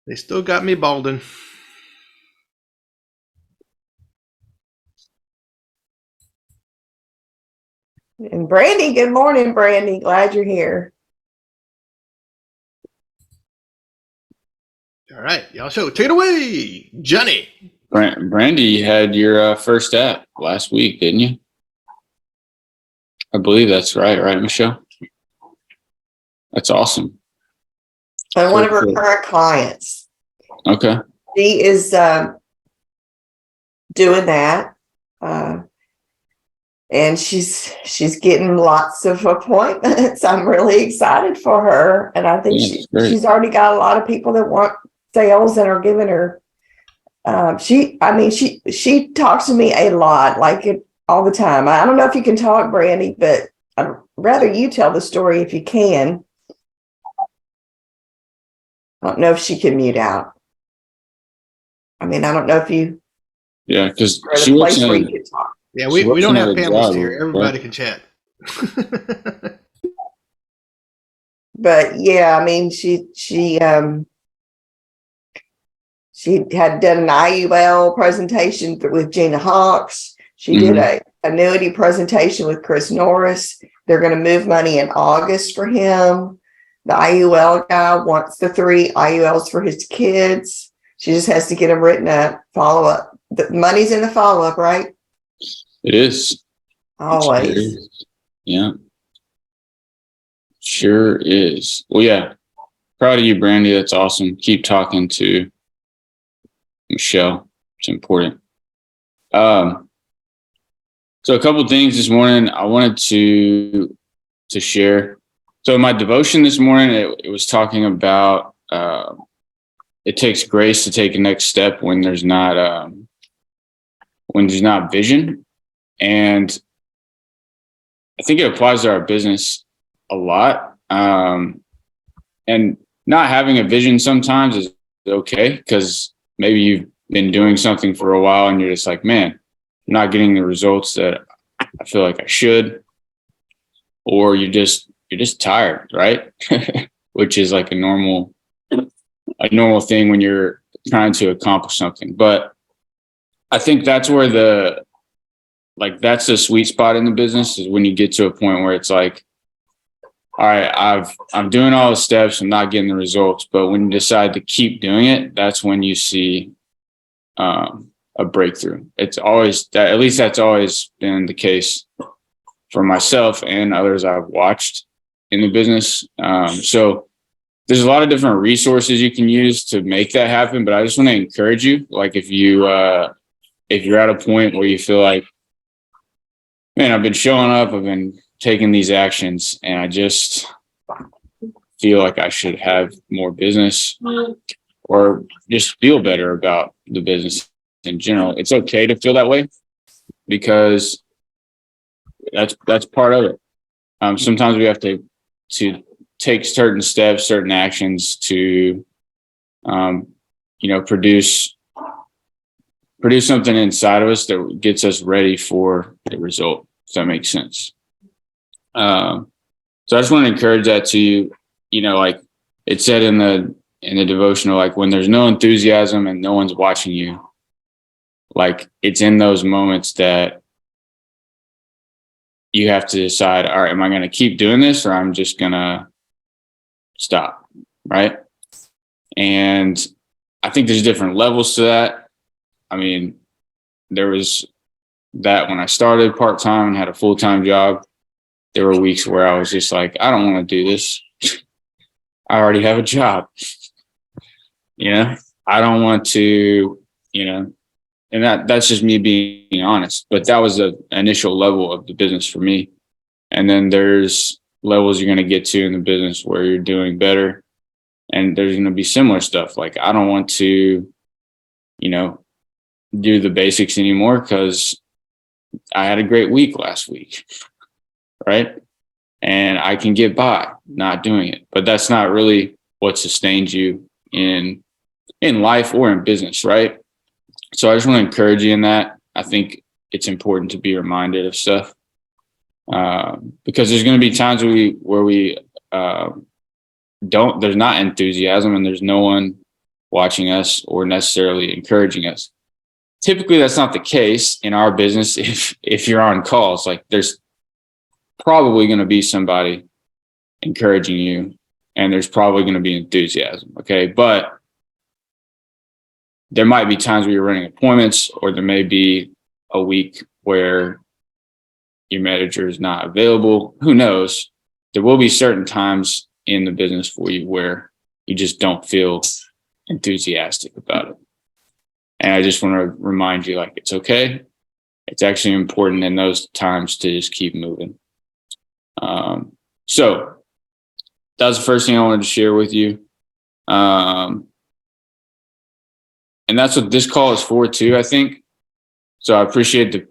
They still got me balding. And Brandy, good morning, Brandy. Glad you're here. All right, y'all show. Take it away, Johnny. Brandy had your first app last week, didn't you? I believe that's right, Michelle? That's awesome. And one of her current clients. Okay. She is doing that. And she's getting lots of appointments. I'm really excited for her. And I think she's already got a lot of people that want sales and are giving her. She talks to me a lot, all the time. I don't know if you can talk, Brandy, but I'd rather you tell the story if you can. I don't know if she can mute out. I don't know if you. Yeah, because she works where you can talk. Yeah, we don't have panelists here. Everybody can chat. But yeah, she had done an IUL presentation with Gina Hawks. She did a annuity presentation with Chris Norris. They're going to move money in August for him. The IUL guy wants the 3 IULs for his kids. She just has to get them written up, follow up. The money's in the follow up, right? It is. Always. It is. Yeah. Sure is. Well, yeah. Proud of you, Brandy. That's awesome. Keep talking to Michelle. It's important. So a couple of things this morning I wanted to share. So my devotion this morning, it was talking about it takes grace to take a next step when there's not vision. And I think it applies to our business a lot. And not having a vision sometimes is okay, because maybe you've been doing something for a while and you're just like, man, I'm not getting the results that I feel like I should. Or you're just tired, right? Which is like a normal thing when you're trying to accomplish something. But I think that's where that's the sweet spot in the business, is when you get to a point where it's like, all right, I'm doing all the steps, I'm not getting the results, but when you decide to keep doing it, that's when you see a breakthrough. It's always that, at least that's always been the case for myself and others I've watched in the business. So there's a lot of different resources you can use to make that happen, but I just want to encourage you, like if you're at a point where you feel like, man, I've been showing up, I've been taking these actions, and I just feel like I should have more business or just feel better about the business in general. It's okay to feel that way, because that's part of it. Sometimes we have to take certain steps, certain actions to, produce something inside of us that gets us ready for the result, if that makes sense. So I just want to encourage that to you. Like it said in the devotional, like when there's no enthusiasm and no one's watching you, like it's in those moments that you have to decide, all right, am I going to keep doing this, or I'm just going to stop, right? And I think there's different levels to that. There was that when I started part-time and had a full-time job. There were weeks where I was just like, I don't want to do this. I already have a job. I don't want to, and that's just me being honest. But that was the initial level of the business for me. And then there's levels you're going to get to in the business where you're doing better. And there's going to be similar stuff. Like, I don't want to, do the basics anymore because I had a great week last week. Right. And I can get by not doing it, but that's not really what sustains you in life or in business. Right. So I just want to encourage you in that. I think it's important to be reminded of stuff, because there's going to be times where we there's not enthusiasm and there's no one watching us or necessarily encouraging us. Typically, that's not the case in our business. If you're on calls, like there's probably going to be somebody encouraging you, and there's probably going to be enthusiasm. Okay. But there might be times where you're running appointments, or there may be a week where your manager is not available. Who knows? There will be certain times in the business for you where you just don't feel enthusiastic about it. And I just want to remind you, like, it's okay. It's actually important in those times to just keep moving. So that was the first thing I wanted to share with you. And that's what this call is for too, I think. So I appreciate the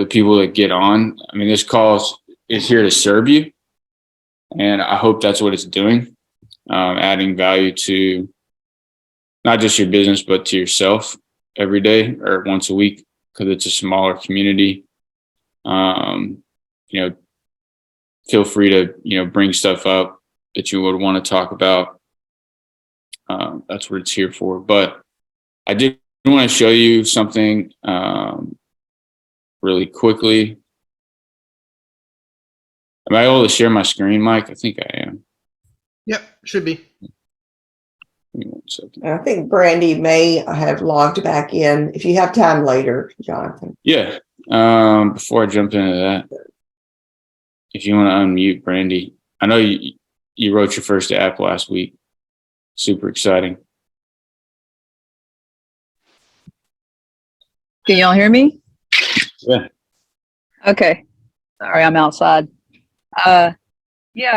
people that get on. I mean, this call is here to serve you. And I hope that's what it's doing. Adding value to not just your business, but to yourself every day or once a week, because it's a smaller community. Feel free to, bring stuff up that you would want to talk about. That's what it's here for. But I did want to show you something really quickly. Am I able to share my screen, Mike? I think I am. Yep, should be. Give me 1 second. I think Brandy may have logged back in. If you have time later, Jonathan. Yeah. Before I jump into that, if you want to unmute Brandy, I know you wrote your first app last week. Super exciting. Can y'all hear me? Yeah. Okay. Sorry, I'm outside. I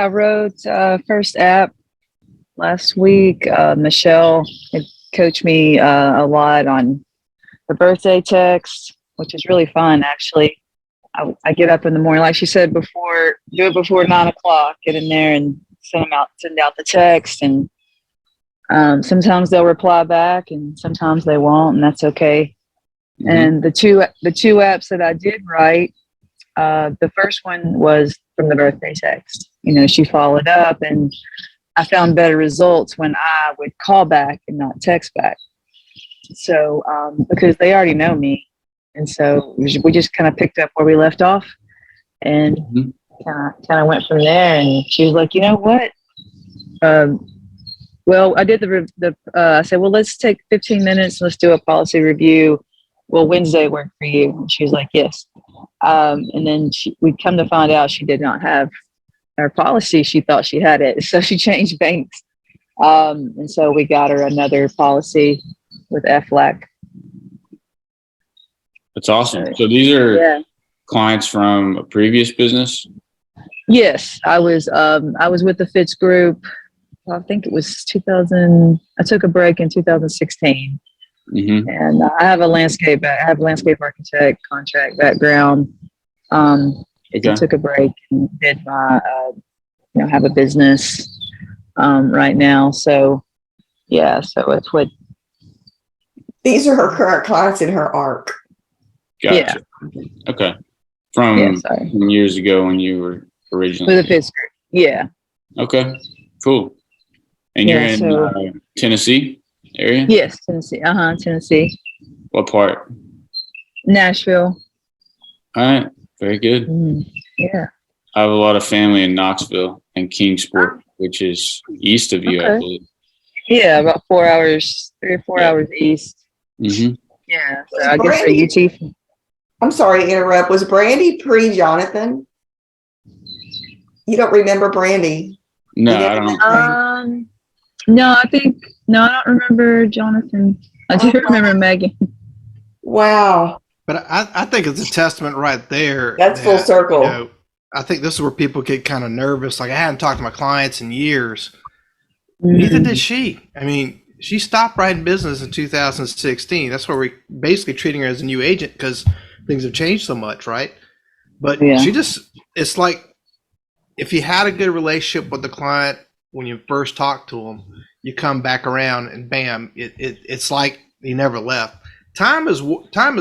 wrote first app last week. Michelle had coached me a lot on the birthday text, which is really fun, actually. I get up in the morning, like she said before, do it before 9:00, get in there and send out the text. And sometimes they'll reply back and sometimes they won't, and that's okay. Mm-hmm. And the two apps that I did write, the first one was from the birthday text. She followed up, and I found better results when I would call back and not text back. So, because they already know me. And so we just kind of picked up where we left off, and kind of went from there. And she was like, you know what? Well, I did I said, well, let's take 15 minutes. Let's do a policy review. Will Wednesday work for you? And she was like, yes. And then we'd come to find out she did not have her policy. She thought she had it. So she changed banks. And so we got her another policy with FLAC. That's awesome. So these are clients from a previous business? Yes. I was with the Fitz Group. I think it was 2000. I took a break in 2016. Mm-hmm. And I have a landscape architect contract background. I took a break and did my, have a business right now. So, so it's what. These are her current clients in her ARC. Gotcha. Yeah. Okay. From years ago when you were originally. With the Fitz Group. Yeah. Okay. Cool. And you're in Tennessee area? Yes, Tennessee. Tennessee. What part? Nashville. All right. Very good. Yeah. I have a lot of family in Knoxville and Kingsport, which is east of you, I believe. Yeah, about 4 hours, 3 or 4 hours east. Mm-hmm. Yeah. So I guess the UT. I'm sorry to interrupt. Was Brandy pre-Jonathan? You don't remember Brandy? No, I don't. I don't remember Jonathan. I do remember Megan. Wow. But I think it's a testament right there. That's full circle. I think this is where people get kind of nervous. Like, I hadn't talked to my clients in years. Mm-hmm. Neither did she. I mean, she stopped writing business in 2016. That's where we basically treating her as a new agent because things have changed so much, right? But it's like if you had a good relationship with the client when you first talked to them, you come back around and bam, it's like you never left. Time is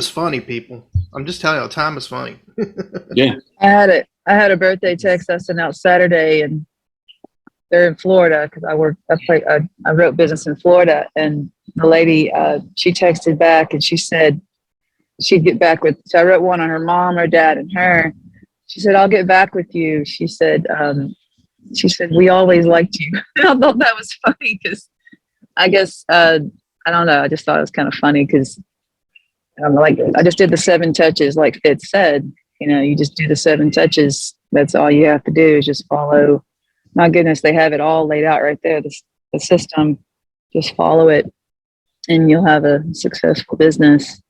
funny, people. I'm just telling you, time is funny. Yeah. I had a birthday text I sent out Saturday, and they're in Florida because I wrote business in Florida, and the lady, she texted back and she said she'd get back with. So I wrote one on her mom, her dad, and her. She said, "I'll get back with you." She said, "We always liked you." I thought that was funny because I guess I don't know. I just thought it was kind of funny because like I just did the 7 touches, like Fitz said. You know, you just do the 7 touches. That's all you have to do is just follow. My goodness, they have it all laid out right there. The system, just follow it, and you'll have a successful business.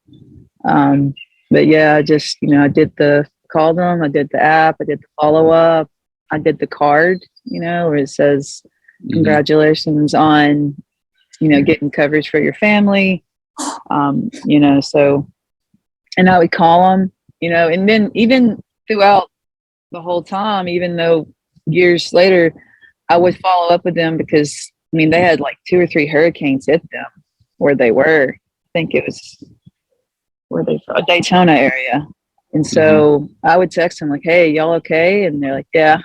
But yeah, I just I called them. I did the app. I did the follow up. I did the card. Where it says congratulations on getting coverage for your family. So, and I would call them. And then even throughout the whole time, even though years later, I would follow up with them because they had like 2 or 3 hurricanes hit them where they were. I think it was where they from, Daytona area. And so I would text them like, "Hey, y'all okay?" And they're like, "Yeah."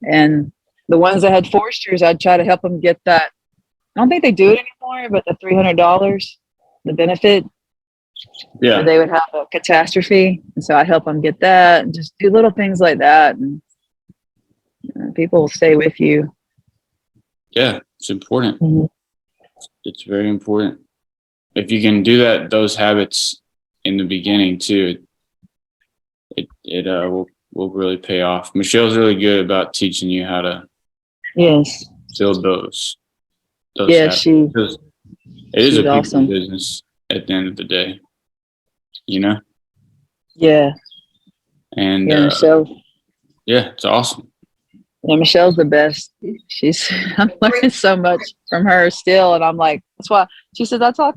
And the ones that had Forsters, I'd try to help them get that. I don't think they do it anymore, but the $300, the benefit, Yeah. they would have a catastrophe. And so I'd help them get that and just do little things like that. And people will stay with you. Yeah. It's important. Mm-hmm. It's very important. If you can do those habits in the beginning too, it will really pay off. Michelle's really good about teaching you how to build those Yeah, habits. It is a people awesome business at the end of the day, Yeah. And Michelle. Yeah, it's awesome. Yeah, Michelle's the best. I'm learning so much from her still, and I'm like, that's why she says that's why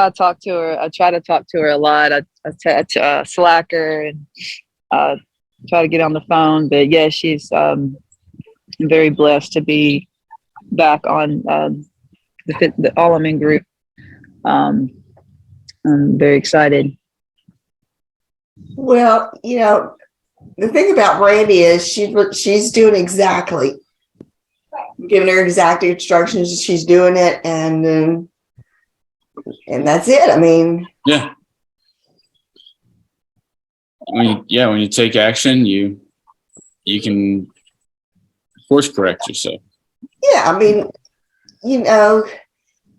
I talk to her. I try to talk to her a lot. I Slack her and try to get on the phone. But yeah, she's very blessed to be back on the Alleman group. I'm very excited. Well, the thing about Brandy is she's doing exactly, giving her exact instructions. She's doing it, and that's it. Yeah. When you take action, you can course correct yourself. Yeah,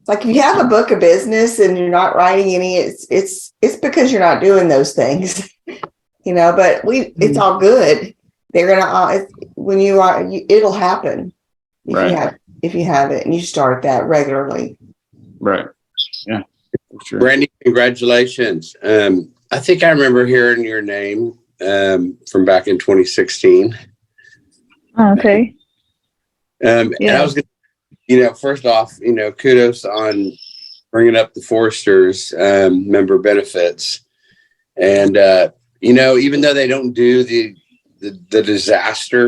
like if you have a book of business and you're not writing any, it's because you're not doing those things. But it's all good. They're gonna when you are, it'll happen if you have it and you start that regularly. Right. Yeah. Sure. Brandy, congratulations. I think I remember hearing your name from back in 2016. Oh, okay. And I was going to, first off, kudos on bringing up the Foresters member benefits. And, even though they don't do the disaster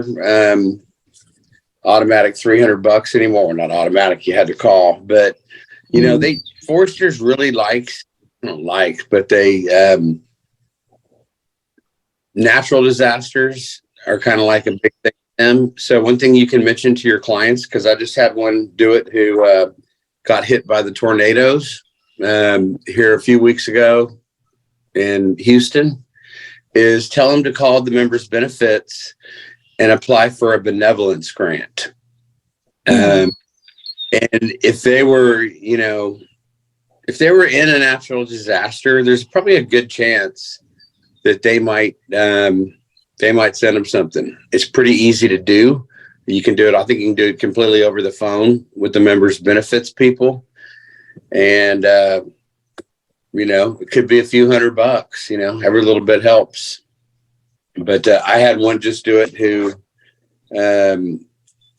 automatic $300 anymore, not automatic, you had to call, but Foresters really natural disasters are kind of like a big thing to them. So one thing you can mention to your clients, because I just had one do it who got hit by the tornadoes here a few weeks ago in Houston, is tell them to call the members benefits and apply for a benevolence grant. And if they were, if they were in a natural disaster, there's probably a good chance that they might send them something. It's pretty easy to do. You can do it. I think you can do it completely over the phone with the members benefits people. And, it could be a few $100, every little bit helps. But I had one just do it who,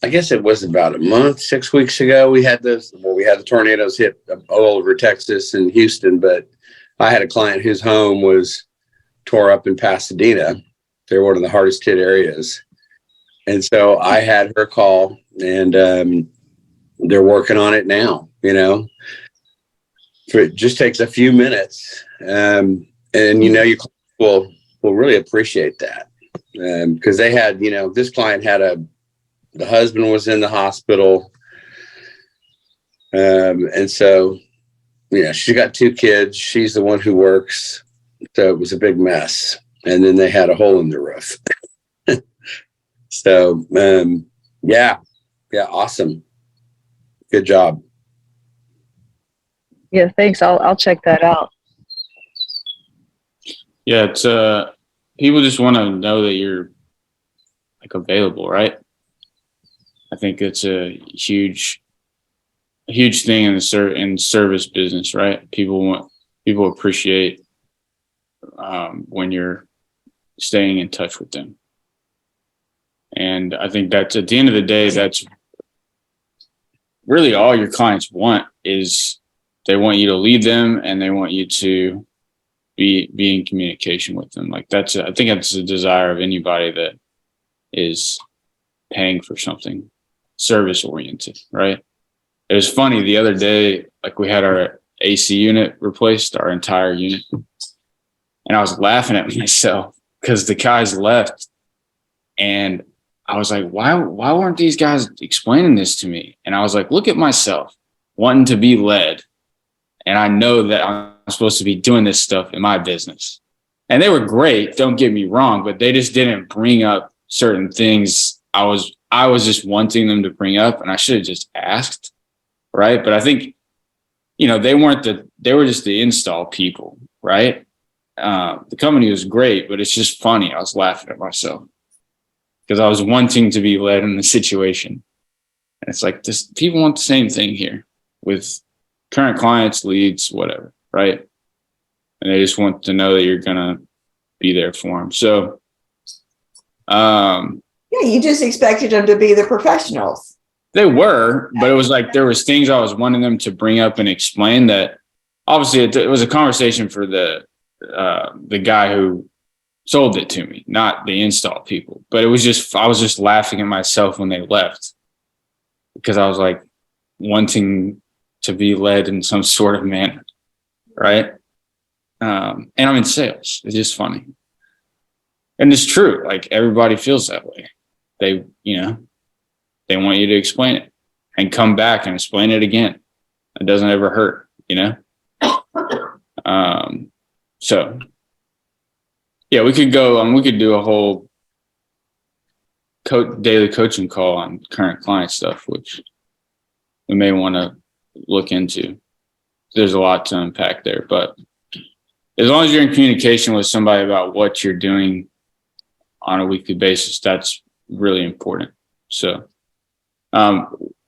I guess it was about a month, 6 weeks ago. We had the tornadoes hit all over Texas and Houston, but I had a client whose home was tore up in Pasadena. They're one of the hardest hit areas. And so I had her call, and they're working on it now, It just takes a few minutes. And your client will really appreciate that. Because they had, this client had The husband was in the hospital. And so, yeah, she got 2 kids. She's the one who works. So it was a big mess. And then they had a hole in the roof. So, yeah, awesome. Good job. Yeah, thanks. I'll check that out. Yeah, it's people just want to know that you're like available, right? I think it's a huge thing in the in service business, right? People appreciate when you're staying in touch with them. And I think that's, at the end of the day, that's really all your clients want. Is they want you to lead them, and they want you to be in communication with them. Like I think that's the desire of anybody that is paying for something service oriented, right? It was funny the other day, like we had our AC unit replaced, our entire unit. And I was laughing at myself because the guys left, and I was like, why weren't these guys explaining this to me? And I was like, look at myself wanting to be led. And I know that I'm supposed to be doing this stuff in my business. And they were great, don't get me wrong, but they just didn't bring up certain things I was just wanting them to bring up, and I should have just asked, right? But I think, they were just the install people, right? The company was great, but it's just funny. I was laughing at myself because I was wanting to be led in the situation. And it's like, people want the same thing here with current clients, leads, whatever, right? And they just want to know that you're going to be there for them. So, Yeah, you just expected them to be the professionals. they were, but it was like there was things I was wanting them to bring up and explain that obviously it was a conversation for the guy who sold it to me, not the install people. But I was just laughing at myself when they left because I was like wanting to be led in some sort of manner, right? And I'm in sales. It's just funny. And it's true. Like everybody feels that way. They want you to explain it and come back and explain it again. It doesn't ever hurt, So yeah, we could go, we could do a whole daily coaching call on current client stuff, which we may want to look into. There's a lot to unpack there, but as long as you're in communication with somebody about what you're doing on a weekly basis, that's really important. So,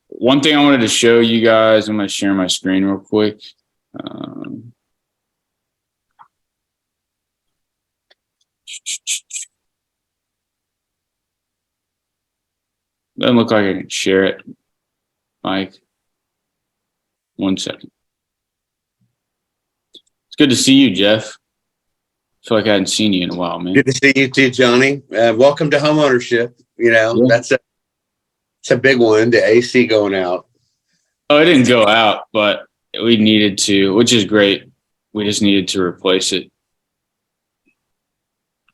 one thing I wanted to show you guys, I'm going to share my screen real quick. Doesn't look like I can share it. Mike, 1 second. It's good to see you, Jeff. I feel like I hadn't seen you in a while, man. Good to see you too, Johnny. Welcome to homeownership. Yeah. It's a big one, the AC going out. Oh, it didn't go out, but we needed to, which is great. We just needed to replace it.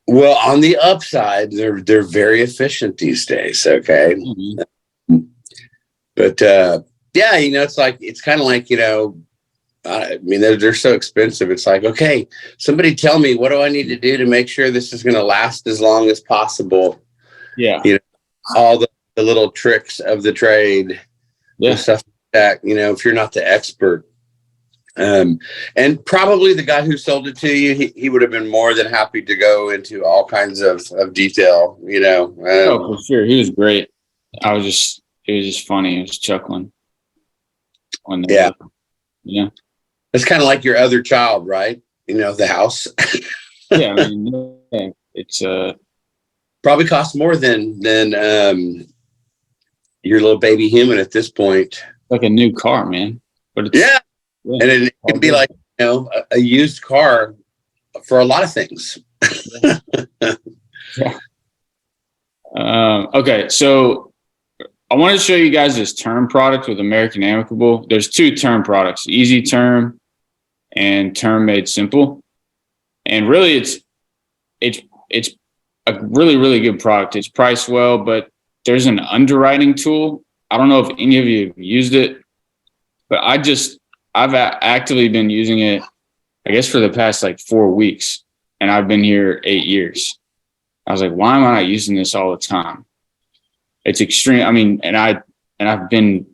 Well, on the upside, they're very efficient these days. Okay. Mm-hmm. But yeah, it's kind of like, I mean, they're so expensive. It's like, okay, somebody tell me, what do I need to do to make sure this is going to last as long as possible? Yeah. All the little tricks of the trade, yeah, and stuff like that, if you're not the expert. And probably the guy who sold it to you, he would have been more than happy to go into all kinds of detail, oh, for sure. He was great. It was just funny. He was chuckling. Yeah. Yeah. It's kind of like your other child, right? The house. Yeah. I mean, it's probably costs more than your little baby human at this point. Like a new car, man. But it's, yeah. And it can be like, a used car for a lot of things. Yeah. Okay. So I want to show you guys this term product with American Amicable. There's 2 term products, Easy Term and Term Made Simple. And really it's a really, really good product. It's priced well, but there's an underwriting tool. I don't know if any of you have used it, but I've actively been using it, I guess, for the past like 4 weeks, and I've been here 8 years. I was like, why am I not using this all the time? It's extreme. I mean, I've written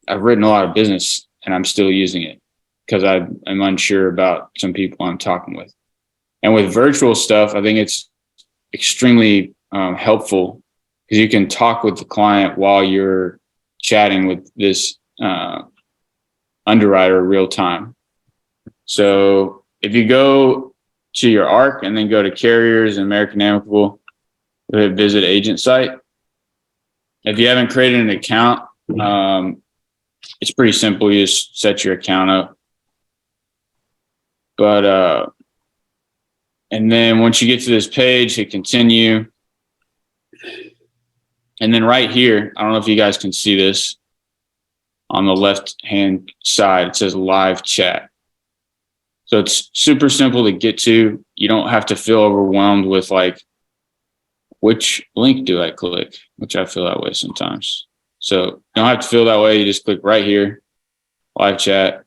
a lot of business, and I'm still using it because I'm unsure about some people I'm talking with. And with virtual stuff, I think it's extremely helpful because you can talk with the client while you're chatting with this underwriter real time. So if you go to your ARC and then go to carriers and American Amicable, visit agent site. If you haven't created an account, it's pretty simple. You just set your account up. But and then once you get to this page, hit continue. And then right here, I don't know if you guys can see this on the left-hand side, it says live chat. So it's super simple to get to. You don't have to feel overwhelmed with like, which link do I click? Which I feel that way sometimes. So you don't have to feel that way. You just click right here, live chat,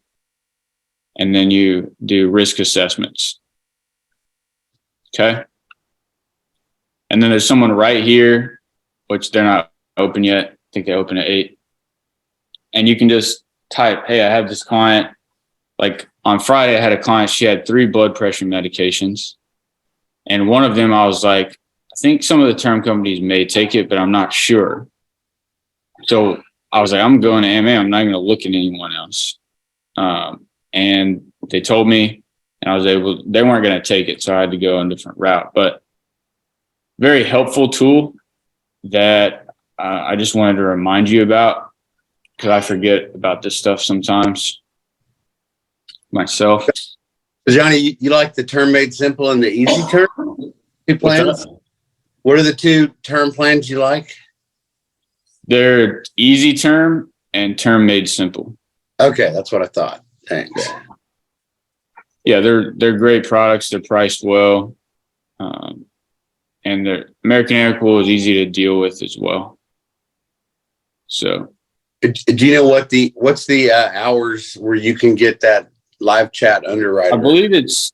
and then you do risk assessments. Okay. And then there's someone right here, which they're not open yet. I think they open at 8. And you can just type, hey, I have this client. Like on Friday, I had a client, she had 3 blood pressure medications. And one of them, I was like, I think some of the term companies may take it, but I'm not sure. So I was like, I'm going to AMA. I'm not going to look at anyone else. And they told me, and I was able, they weren't going to take it. So I had to go a different route, but very helpful tool that I just wanted to remind you about because I forget about this stuff sometimes myself. Johnny, you like the term made simple and the easy term? 2 plans? What are the 2 term plans you like? They're easy term and term made simple. Okay, that's what I thought. Thanks. Yeah, they're great products. They're priced well, and their American Amicable is easy to deal with as well. So, do you know what's the hours where you can get that live chat underwriter? I believe it's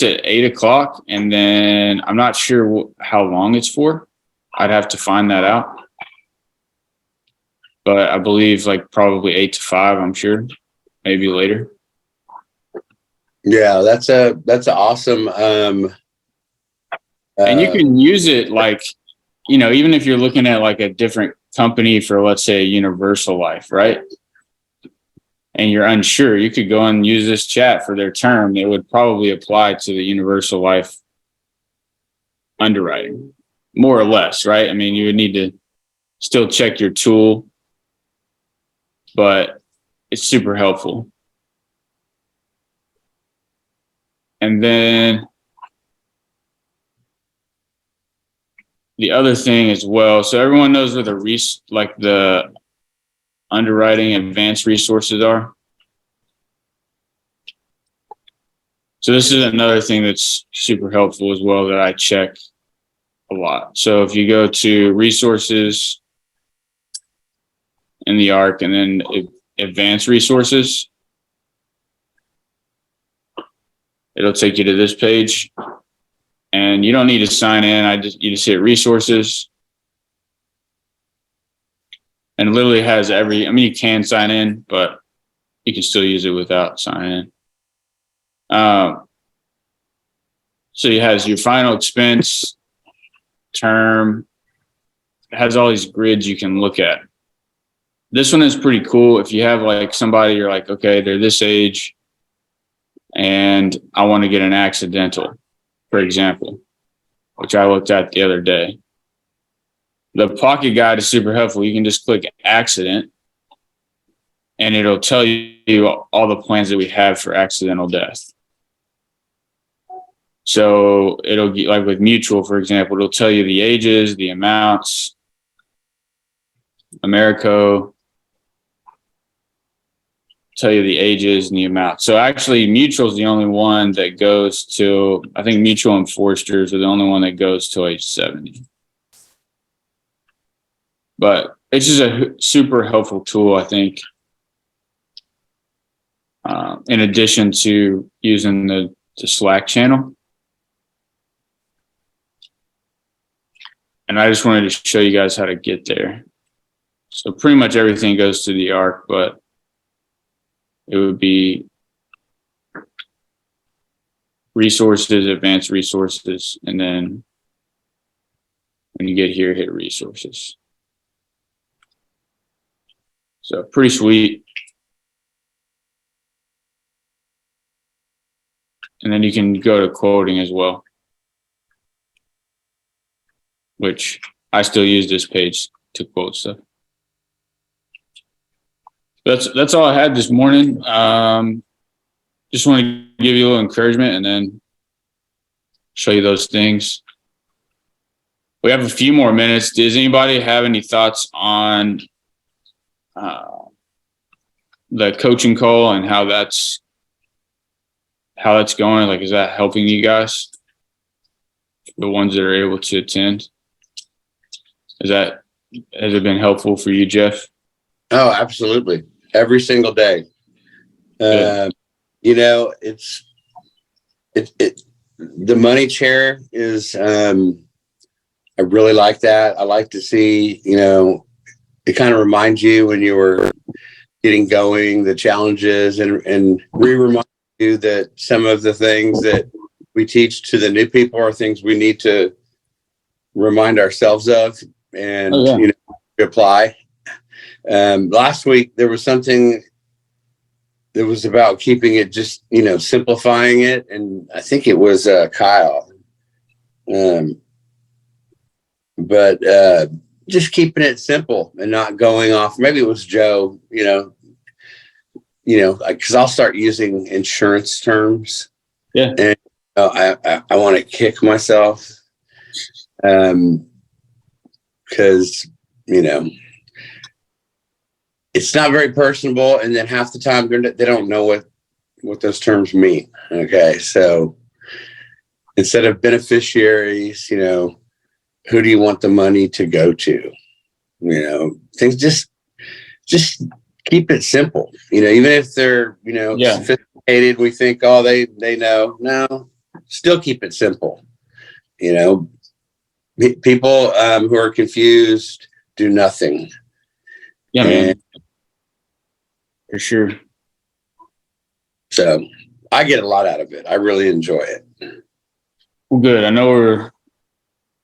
at 8 o'clock, and then I'm not sure how long it's for. I'd have to find that out. But I believe like probably 8 to 5. I'm sure, maybe later. Yeah, that's awesome. And you can use it like, even if you're looking at like a different company for, let's say, Universal Life, right? And you're unsure, you could go and use this chat for their term. It would probably apply to the Universal Life underwriting, more or less, right? I mean, you would need to still check your tool, but it's super helpful. And then the other thing as well, so everyone knows where the underwriting advanced resources are. So this is another thing that's super helpful as well that I check a lot. So if you go to resources in the ARC and then advanced resources, it'll take you to this page. And you don't need to sign in. You just hit resources. And it literally has you can sign in, but you can still use it without signing in. So it has your final expense, term. It has all these grids you can look at. This one is pretty cool. If you have like somebody, you're like, okay, they're this age and I want to get an accidental, for example, which I looked at the other day. The pocket guide is super helpful. You can just click accident and it'll tell you all the plans that we have for accidental death. So it'll get like with mutual, for example, it'll tell you the ages, the amounts, Americo, tell you the ages and the amount. So actually mutual is the only one that goes to, I think mutual and Foresters are the only one that goes to age 70. But it's just a super helpful tool, I think. In addition to using the Slack channel. And I just wanted to show you guys how to get there. So pretty much everything goes to the ARC, but it would be resources, advanced resources, and then when you get here, hit resources. So pretty sweet. And then you can go to quoting as well, which I still use this page to quote stuff. That's all I had this morning. Just want to give you a little encouragement and then show you those things. We have a few more minutes. Does anybody have any thoughts on the coaching call and how that's going? Like, is that helping you guys? The ones that are able to attend? Has it been helpful for you, Jeff? Oh, absolutely. Every single day. You know, the money chair is, I really like that. I like to see, you know, it kind of reminds you when you were getting going, the challenges, and remind you that some of the things that we teach to the new people are things we need to remind ourselves of and, you know, apply. Last week, there was something that was about keeping it just, you know, simplifying it. And I think it was Kyle. But just keeping it simple and not going off. Maybe it was Joe, you know, because I'll start using insurance terms. Yeah. And I want to kick myself. Because, you know, it's not very personable. And then half the time they don't know what those terms mean. Okay. So instead of beneficiaries, you know, who do you want the money to go to? You know, things just keep it simple. You know, even if they're, you know, sophisticated, we think, oh, they know. No, still keep it simple. You know, people who are confused do nothing. Yeah, man. For sure. So I get a lot out of it. I really enjoy it. Well, good. I know we're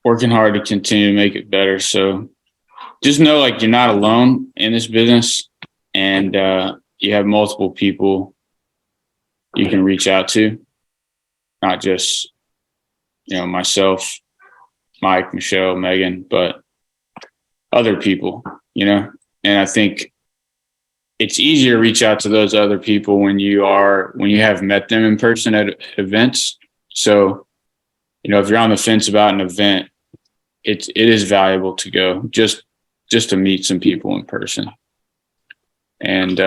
working hard to continue to make it better. So just know, like, you're not alone in this business, and you have multiple people you can reach out to, not just, you know, myself, Mike, Michelle, Megan, but other people, you know. And I think it's easier to reach out to those other people when you have met them in person at events. So, you know, if you're on the fence about an event, it is valuable to go just to meet some people in person and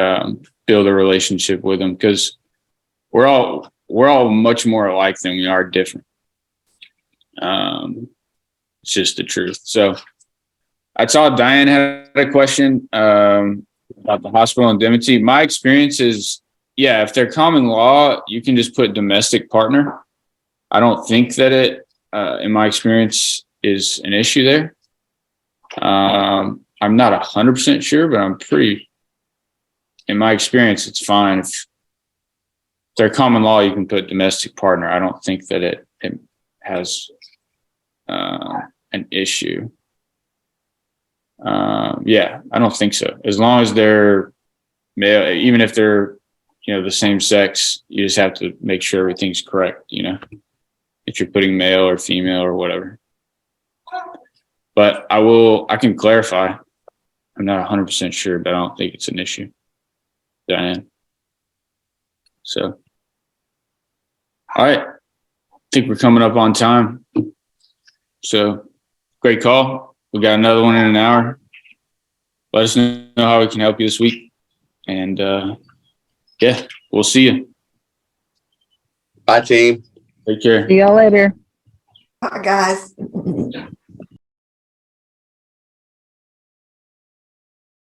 build a relationship with them, because we're all much more alike than we are different. It's just the truth. So I saw Diane had a question about the hospital indemnity. My experience is, yeah, if they're common law, you can just put domestic partner. I don't think that it, in my experience, is an issue there. I'm not 100% sure, but in my experience, it's fine. If they're common law, you can put domestic partner. I don't think that it has an issue. Yeah, I don't think so. As long as they're male, even if they're, you know, the same sex, you just have to make sure everything's correct, you know, if you're putting male or female or whatever. But I can clarify. I'm not 100% sure, but I don't think it's an issue, Diane. So, all right. I think we're coming up on time. So, great call. We got another one in an hour. Let us know how we can help you this week. And yeah, we'll see you. Bye, team. Take care. See y'all later. Bye, guys.